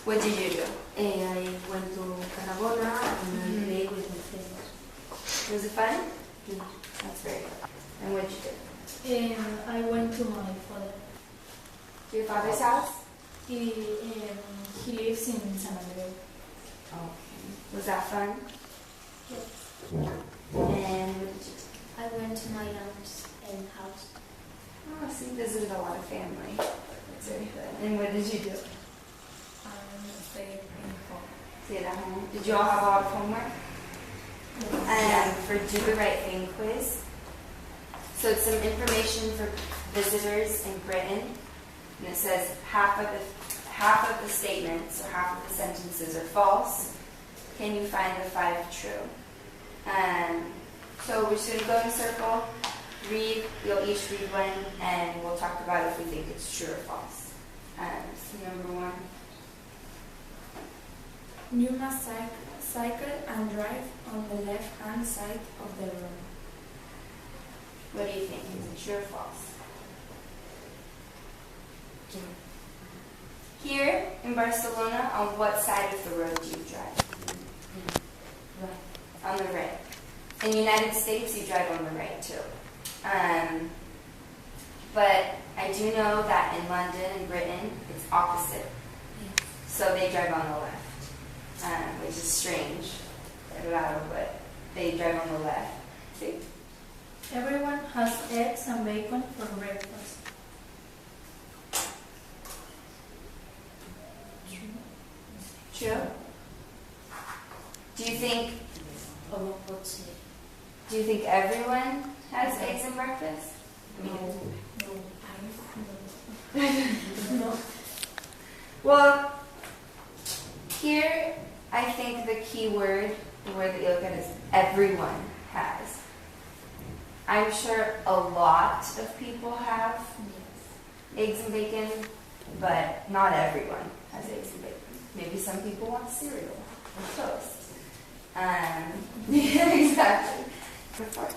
What did you do? I went to Tarragona and I played with my friends. Was it fun? Yeah. That's very good. And what did you do? I went to my father. To your father's house? He lives in San Andreu. Okay. Was that fun? Yes. And what did you do? I went to my aunt's house. Oh, so you visited a lot of family. That's very good. And what did you do? Stayed in home. Stayed at home. Did you all have a lot of homework? And for Do the Right Thing quiz. So it's some information for visitors in Britain. And it says half of the statements or half of the sentences are false. Can you find the 5 true? So we're just going to go in a circle, read, you'll each read one, and we'll talk about if we think it's true or false. So number 1. You must cycle and drive on the left-hand side of the road. What do you think? Is it true or false? True. Here in Barcelona, on what side of the road do you drive? Right. On the right. In the United States, you drive on the right too. But I do know that in London and Britain, it's opposite. Yes. So they drive on the left, which is strange. But they drive on the left. See? Everyone has eggs and bacon for breakfast. True? Do you think Do you think everyone has eggs and breakfast? No. Well, here I think the key word, the word that you look at is everyone has. I'm sure a lot of people have eggs and bacon, but not everyone has eggs and bacon. Maybe some people want cereal or toast. Yeah, exactly. Before.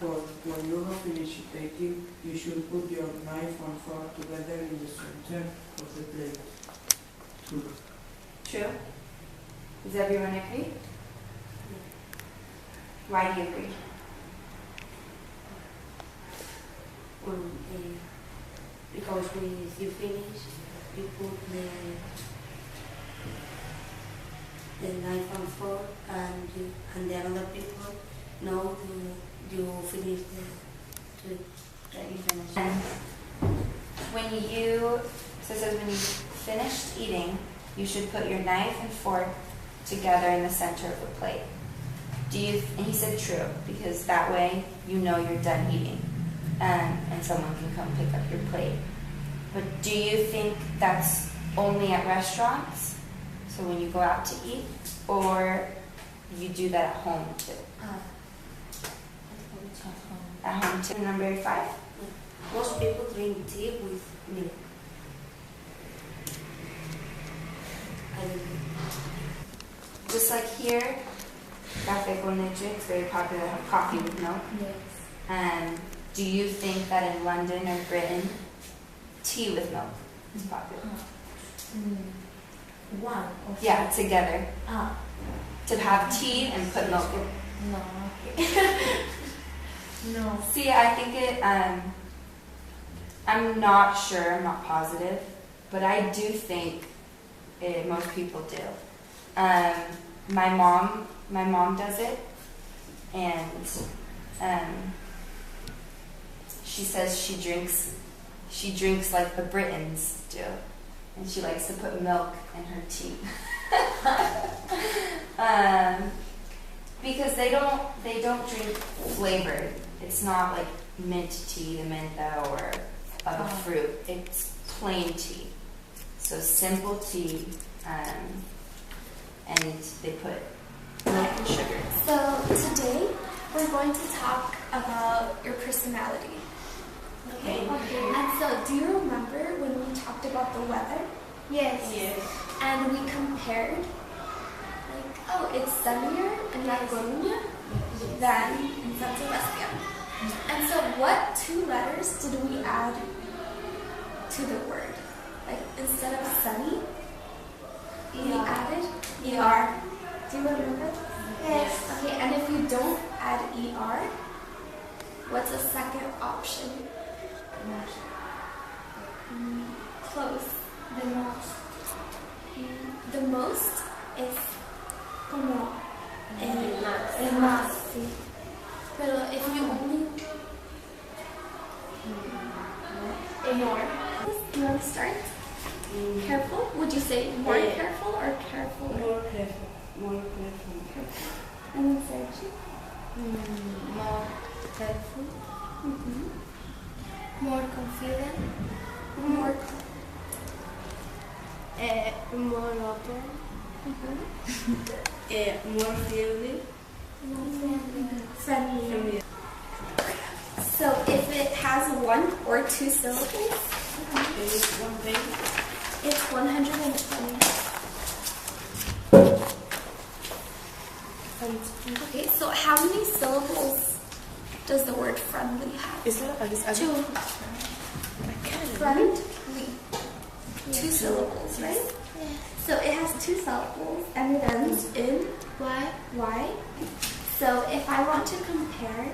For when you have finished eating, you should put your knife and fork together in the center of the plate. True. True? Does everyone agree? Why do you agree? Because when you finish, you put the knife and fork, and the other people know you finish the That you finished. And when you, so it says when you finished eating, you should put your knife and fork together in the center of the plate. And he said true, because that way you know you're done eating, and someone can come pick up your plate. But do you think that's only at restaurants? So when you go out to eat, or you do that at home too? At home too. Number 5. Most people drink tea with milk. Just like here, café con leche, it's very popular, coffee with milk. Yes. Do you think that in London or Britain, tea with milk is popular? One of Yeah, together. Ah. To have tea and put milk in. No. No. See, I think it, I'm not sure, I'm not positive, but I do think most people do. My mom does it, and she says she drinks like the Britons do, and she likes to put milk in her tea. Because they don't drink flavored. It's not like mint tea, the mentha, or of a fruit. It's plain tea. So simple tea, and they put milk and sugar. So today we're going to talk about your personality. Okay. And so do you remember when we talked about the weather? Yes. And we compared, like, oh, it's sunnier in La Coruña than in San Sebastian. And so what 2 letters did we add to the word? Like, instead of sunny, added ER. Do you remember? Yes. Okay, and if you don't add ER, what's the second option? Close. The most. The most is como el más. Sí. Pero if you only more. You want to start? Careful? Would you say more careful or careful? More careful. More careful. And then Sergi? More helpful. More confident. More open. More friendly. Friendly. So if it has 1 or 2 syllables, One thing. it's 120. Okay, so how many syllables does the word friendly have? Is that 2. Friendly. 2 syllables, right? So it has 2 syllables and it ends in Y. So if I want to compare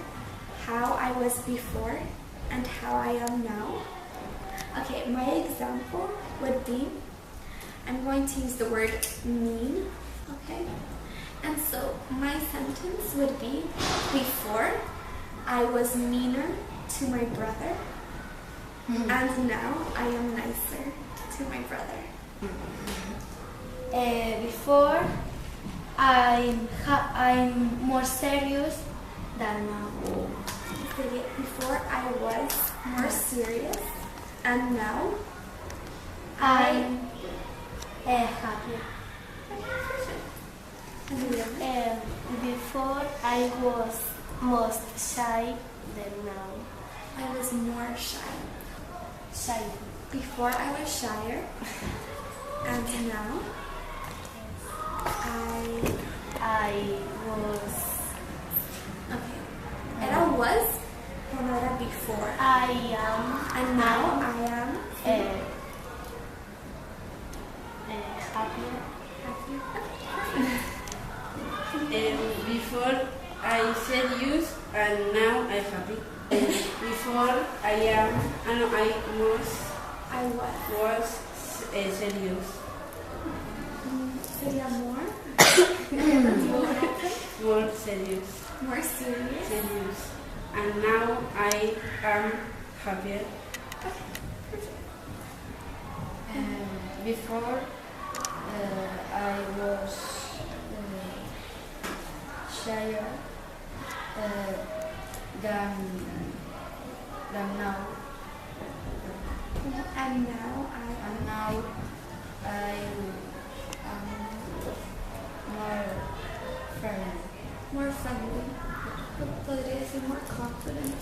how I was before and how I am now, okay, my example would be, I'm going to use the word mean, okay? And so my sentence would be, before I was meaner to my brother, and now I am nicer to my brother. Before, I'm more serious than now. Before I was more serious, and now I'm happy. Before, I was most shy than now. I was more shy. Shy. Before I was shyer, and now I was. okay. Era was, or no era before. I am. And now I am Happier. Before I serious and now I happy. Before I am and I was serious. Sería more. More serious. More serious. Serious. And now I am happier. Before I was shyer than now. And now I am more friendly. more friendly. Podría decir more confident.